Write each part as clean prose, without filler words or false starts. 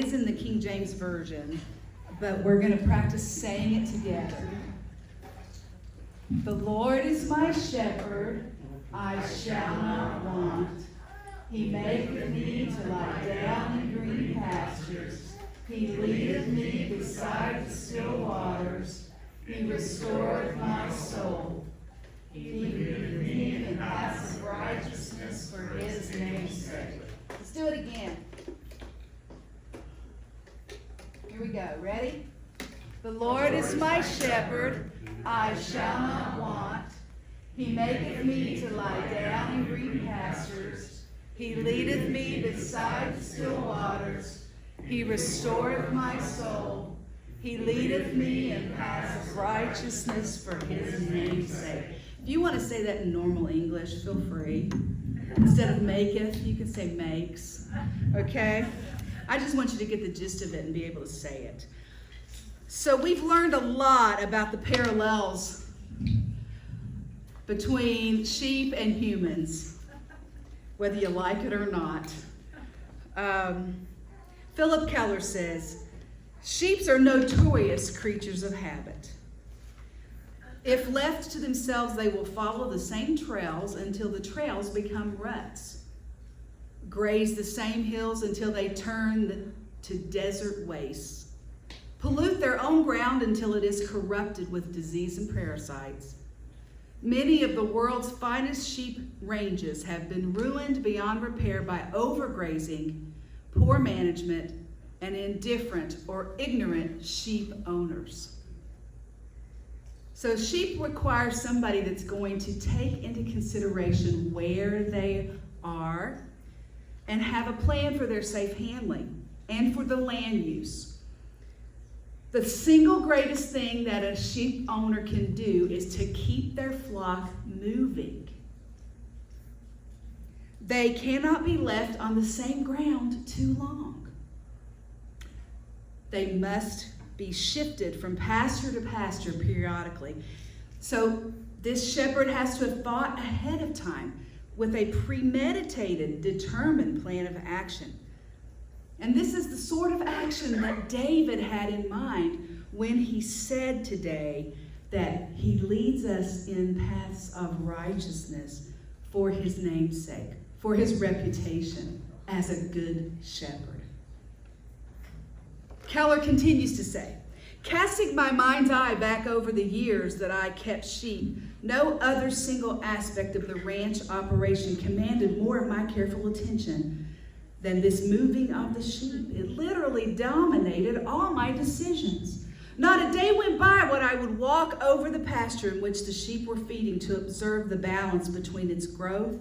It's in the King James Version, but we're going to practice saying it together. The Lord is my shepherd, I shall not want. He maketh me to lie down in green pastures. He leadeth me beside the still waters. He restoreth my soul. He leadeth me in paths of righteousness for his name's sake. Let's do it again. Here we go. Ready? The Lord is my shepherd, I shall not want. He maketh me to lie down in green pastures. He leadeth me beside the still waters. He restoreth my soul. He leadeth me in paths of righteousness for his name's sake. If you want to say that in normal English, feel free. Instead of maketh, you can say makes. Okay? I just want you to get the gist of it and be able to say it. So we've learned a lot about the parallels between sheep and humans, whether you like it or not. Philip Keller says, sheep are notorious creatures of habit. If left to themselves, they will follow the same trails until the trails become ruts, graze the same hills until they turn to desert wastes, pollute their own ground until it is corrupted with disease and parasites. Many of the world's finest sheep ranges have been ruined beyond repair by overgrazing, poor management, and indifferent or ignorant sheep owners. So sheep require somebody that's going to take into consideration where they are and have a plan for their safe handling and for the land use. The single greatest thing that a sheep owner can do is to keep their flock moving. They cannot be left on the same ground too long. They must be shifted from pasture to pasture periodically. So this shepherd has to have thought ahead of time with a premeditated, determined plan of action. And this is the sort of action that David had in mind when he said today that he leads us in paths of righteousness for his name's sake, for his reputation as a good shepherd. Keller continues to say, casting my mind's eye back over the years that I kept sheep, no other single aspect of the ranch operation commanded more of my careful attention than this moving of the sheep. It literally dominated all my decisions. Not a day went by when I would walk over the pasture in which the sheep were feeding to observe the balance between its growth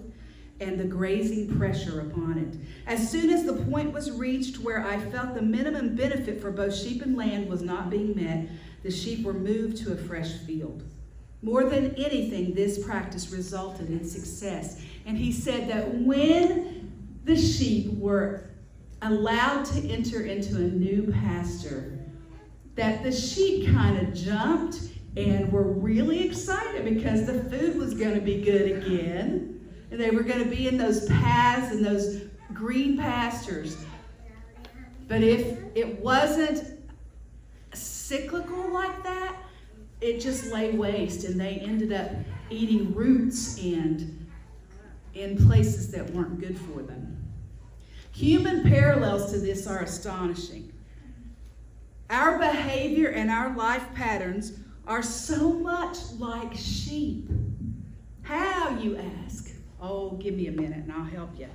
and the grazing pressure upon it. As soon as the point was reached where I felt the minimum benefit for both sheep and land was not being met, the sheep were moved to a fresh field. More than anything, this practice resulted in success. And he said that when the sheep were allowed to enter into a new pasture, that the sheep kind of jumped and were really excited because the food was going to be good again. And they were going to be in those paths and those green pastures. But if it wasn't cyclical like that, it just lay waste, and they ended up eating roots and in places that weren't good for them. Human parallels to this are astonishing. Our behavior and our life patterns are so much like sheep. How, you ask? Oh, give me a minute and I'll help you.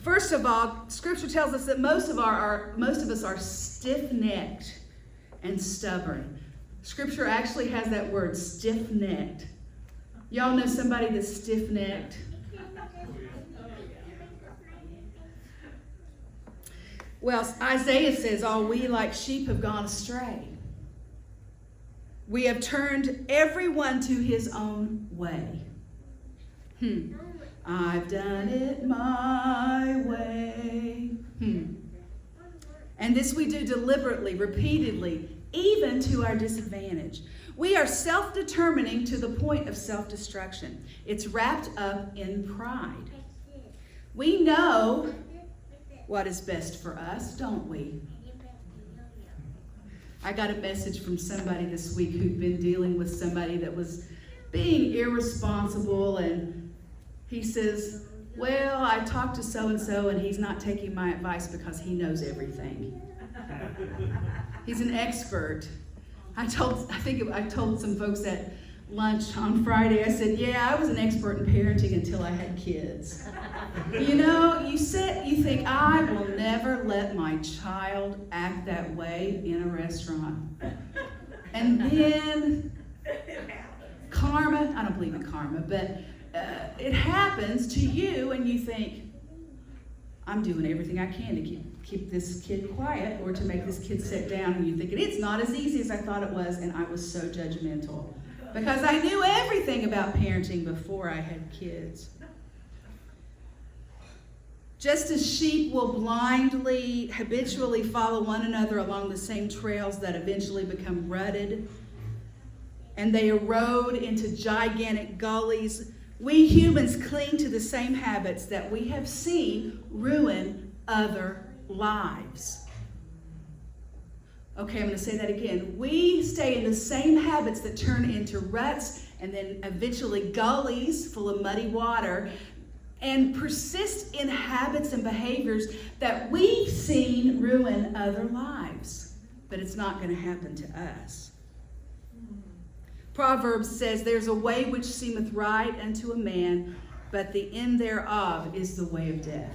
First of all, Scripture tells us that most of us are stiff-necked and stubborn. Scripture actually has that word, stiff-necked. Y'all know somebody that's stiff-necked? Well, Isaiah says, all we like sheep have gone astray. We have turned everyone to his own way. I've done it my way. And this we do deliberately, repeatedly, even to our disadvantage. We are self-determining to the point of self-destruction. It's wrapped up in pride. We know what is best for us, don't we? I got a message from somebody this week who'd been dealing with somebody that was being irresponsible, and he says, well, I talked to so-and-so and he's not taking my advice because he knows everything. He's an expert. I told some folks at lunch on Friday, I said, yeah, I was an expert in parenting until I had kids. You know, you think, I will never let my child act that way in a restaurant. And then karma, I don't believe in karma, but it happens to you and you think, I'm doing everything I can to keep this kid quiet or to make this kid sit down, and you think, it's not as easy as I thought it was, and I was so judgmental because I knew everything about parenting before I had kids. Just as sheep will blindly, habitually follow one another along the same trails that eventually become rutted, and they erode into gigantic gullies, we humans cling to the same habits that we have seen ruin other lives. Okay, I'm going to say that again. We stay in the same habits that turn into ruts and then eventually gullies full of muddy water, and persist in habits and behaviors that we've seen ruin other lives. But it's not going to happen to us. Proverbs says, there's a way which seemeth right unto a man, but the end thereof is the way of death.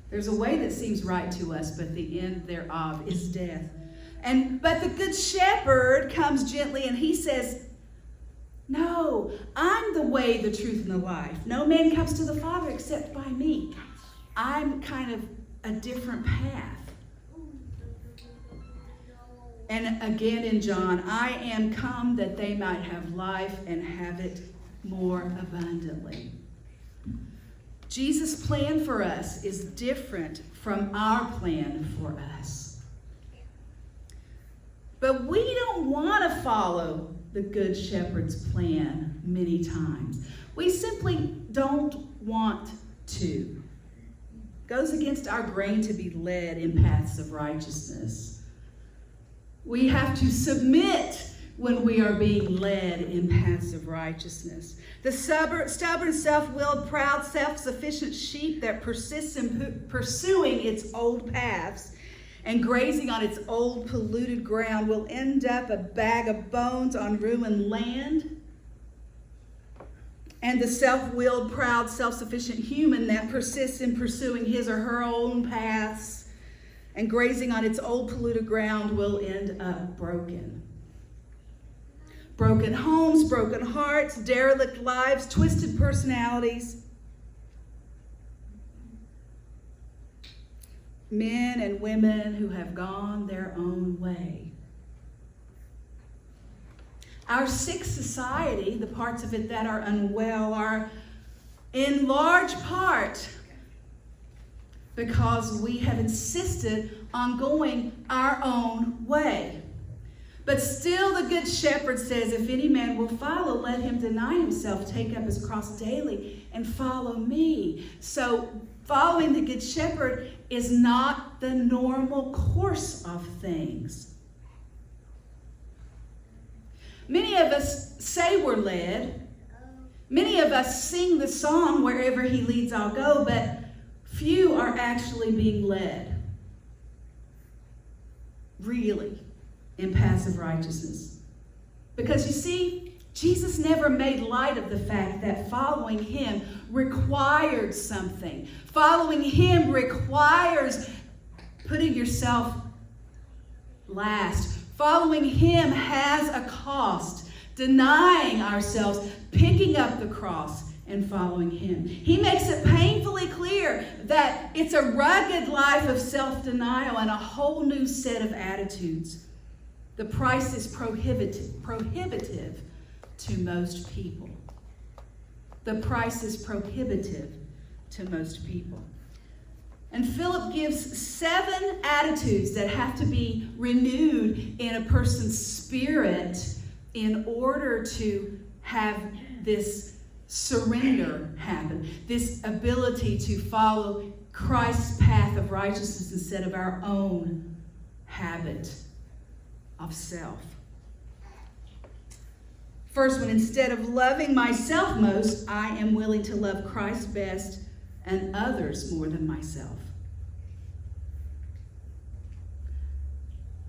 There's a way that seems right to us, but the end thereof is death. But the good shepherd comes gently and he says, no, I'm the way, the truth, and the life. No man comes to the Father except by me. I'm kind of a different path. And again in John, I am come that they might have life and have it more abundantly. Jesus' plan for us is different from our plan for us. But we don't want to follow the Good Shepherd's plan many times. We simply don't want to. It goes against our grain to be led in paths of righteousness. We have to submit when we are being led in paths of righteousness. The stubborn, self-willed, proud, self-sufficient sheep that persists in pursuing its old paths and grazing on its old polluted ground will end up a bag of bones on ruined land. And the self-willed, proud, self-sufficient human that persists in pursuing his or her own paths and grazing on its old polluted ground will end up broken. Broken homes, broken hearts, derelict lives, twisted personalities. Men and women who have gone their own way. Our sick society, the parts of it that are unwell, are in large part because we have insisted on going our own way. But still the Good Shepherd says, if any man will follow, let him deny himself, take up his cross daily, and follow me. So following the Good Shepherd is not the normal course of things. Many of us say we're led. Many of us sing the song, wherever he leads, I'll go, but few are actually being led, really, in paths of righteousness. Because you see, Jesus never made light of the fact that following him required something. Following him requires putting yourself last. Following him has a cost. Denying ourselves, picking up the cross, and following him. He makes it painfully clear that it's a rugged life of self-denial and a whole new set of attitudes. The price is prohibitive to most people. The price is prohibitive to most people. And Philip gives 7 attitudes that have to be renewed in a person's spirit in order to have this surrender happen, this ability to follow Christ's path of righteousness instead of our own habit of self. First one, instead of loving myself most, I am willing to love Christ best and others more than myself.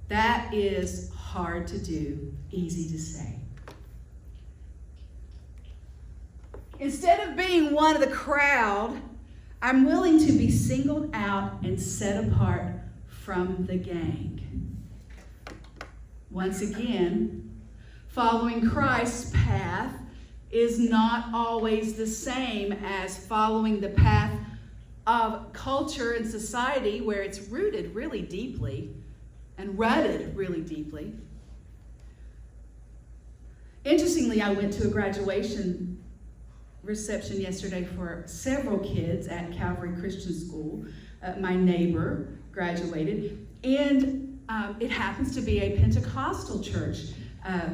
That is hard to do, easy to say. Instead of being one of the crowd, I'm willing to be singled out and set apart from the gang. Once again, following Christ's path is not always the same as following the path of culture and society where it's rooted really deeply and rutted really deeply. Interestingly, I went to a graduation reception yesterday for several kids at Calvary Christian School. My neighbor graduated, and it happens to be a Pentecostal church,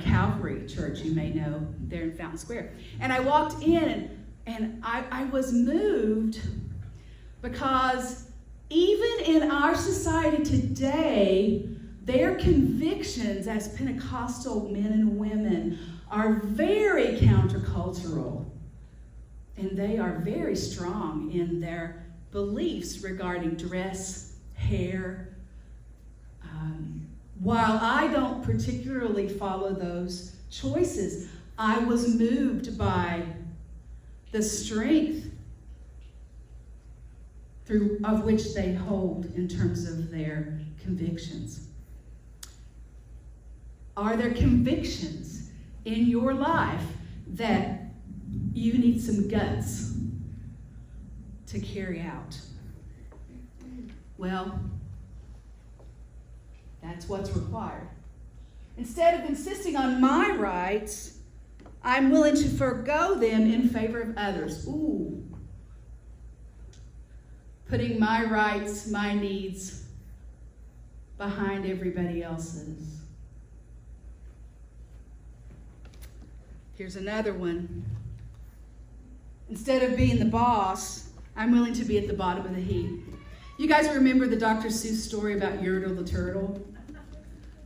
Calvary Church, you may know, there in Fountain Square. And I walked in, and I was moved because even in our society today, their convictions as Pentecostal men and women are very countercultural. And they are very strong in their beliefs regarding dress, hair. While I don't particularly follow those choices, I was moved by the strength of which they hold in terms of their convictions. Are there convictions in your life that you need some guts to carry out? Well, that's what's required. Instead of insisting on my rights, I'm willing to forego them in favor of others. Ooh. Putting my rights, my needs behind everybody else's. Here's another one. Instead of being the boss, I'm willing to be at the bottom of the heap. You guys remember the Dr. Seuss story about Yertle the turtle?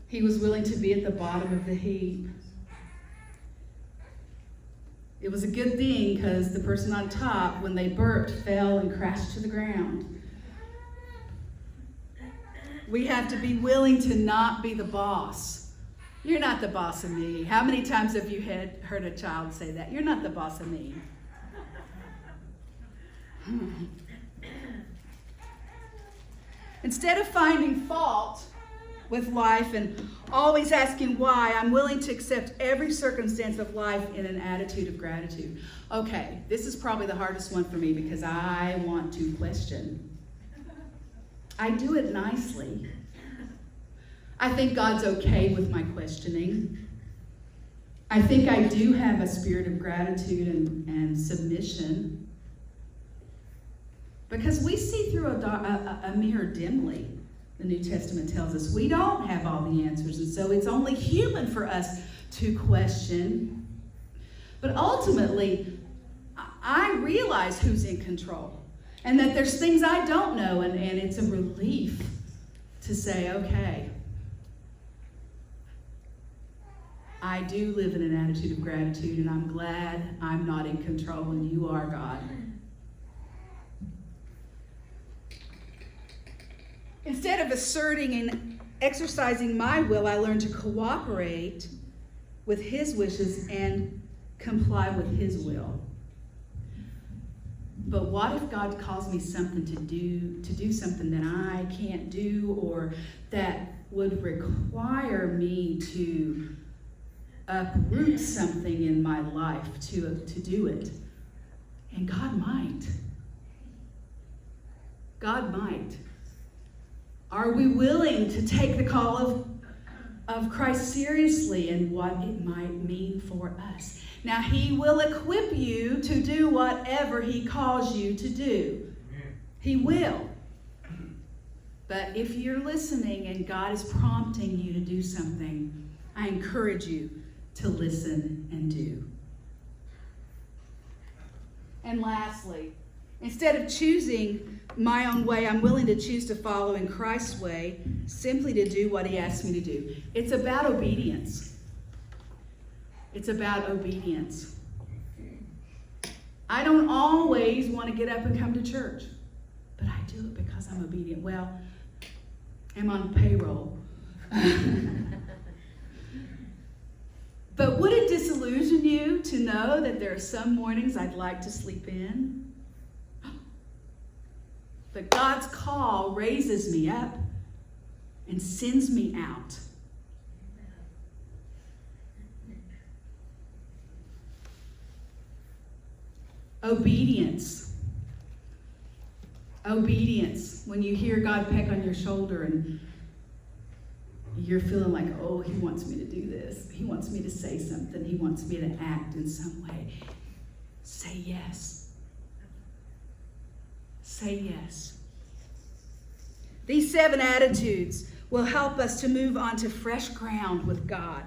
He was willing to be at the bottom of the heap. It was a good thing because the person on top, when they burped, fell and crashed to the ground. We have to be willing to not be the boss. You're not the boss of me. How many times have you heard a child say that? You're not the boss of me. Instead of finding fault with life and always asking why, I'm willing to accept every circumstance of life in an attitude of gratitude. Okay, this is probably the hardest one for me because I want to question. I do it nicely. I think God's okay with my questioning. I think I do have a spirit of gratitude and submission. Because we see through a mirror dimly, the New Testament tells us. We don't have all the answers, and so it's only human for us to question. But ultimately, I realize who's in control, and that there's things I don't know, and it's a relief to say, okay, I do live in an attitude of gratitude, and I'm glad I'm not in control and you are, God. Instead of asserting and exercising my will, I learn to cooperate with His wishes and comply with His will. But what if God calls me something to do something that I can't do, or that would require me to uproot something in my life to do it? And God might. God might. Are we willing to take the call of Christ seriously and what it might mean for us? Now, He will equip you to do whatever He calls you to do. He will. But if you're listening and God is prompting you to do something, I encourage you to listen and do. And lastly, Instead of choosing my own way, I'm willing to choose to follow in Christ's way, simply to do what he asks me to do. It's about obedience. It's about obedience. I don't always want to get up and come to church, but I do it because I'm obedient. Well, I'm on payroll. But would it disillusion you to know that there are some mornings I'd like to sleep in? But God's call raises me up and sends me out. Obedience. Obedience. When you hear God peck on your shoulder and you're feeling like, oh, he wants me to do this. He wants me to say something. He wants me to act in some way. Say yes. Say yes. These 7 attitudes will help us to move on to fresh ground with God.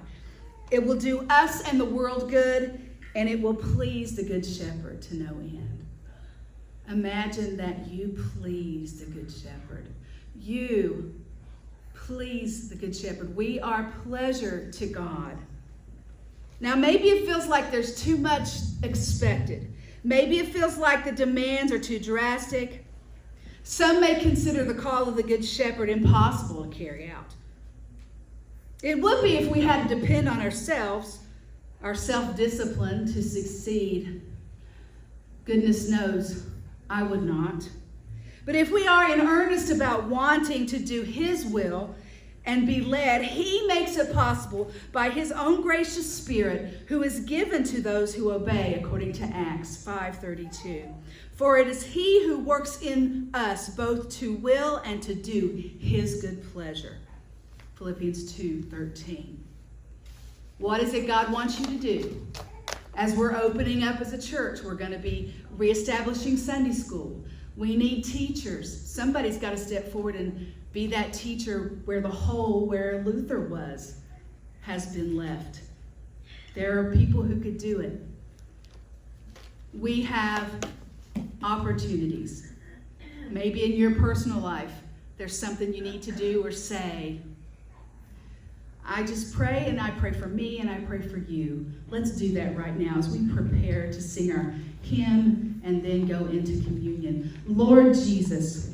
It will do us and the world good, and it will please the Good Shepherd to no end. Imagine that you please the Good Shepherd. You please the Good Shepherd. We are pleasure to God. Now, maybe it feels like there's too much expected. Maybe it feels like the demands are too drastic. Some may consider the call of the Good Shepherd impossible to carry out. It would be if we had to depend on ourselves, our self-discipline to succeed. Goodness knows I would not. But if we are in earnest about wanting to do his will and be led, he makes it possible by his own gracious Spirit, who is given to those who obey, according to Acts 5:32. For it is he who works in us both to will and to do his good pleasure. Philippians 2:13. What is it God wants you to do? As we're opening up as a church, we're going to be reestablishing Sunday school. We need teachers. Somebody's got to step forward and be that teacher where the hole where Luther was has been left. There are people who could do it. We have opportunities. Maybe in your personal life, there's something you need to do or say. I just pray, and I pray for me, and I pray for you. Let's do that right now as we prepare to sing our hymn and then go into communion. Lord Jesus,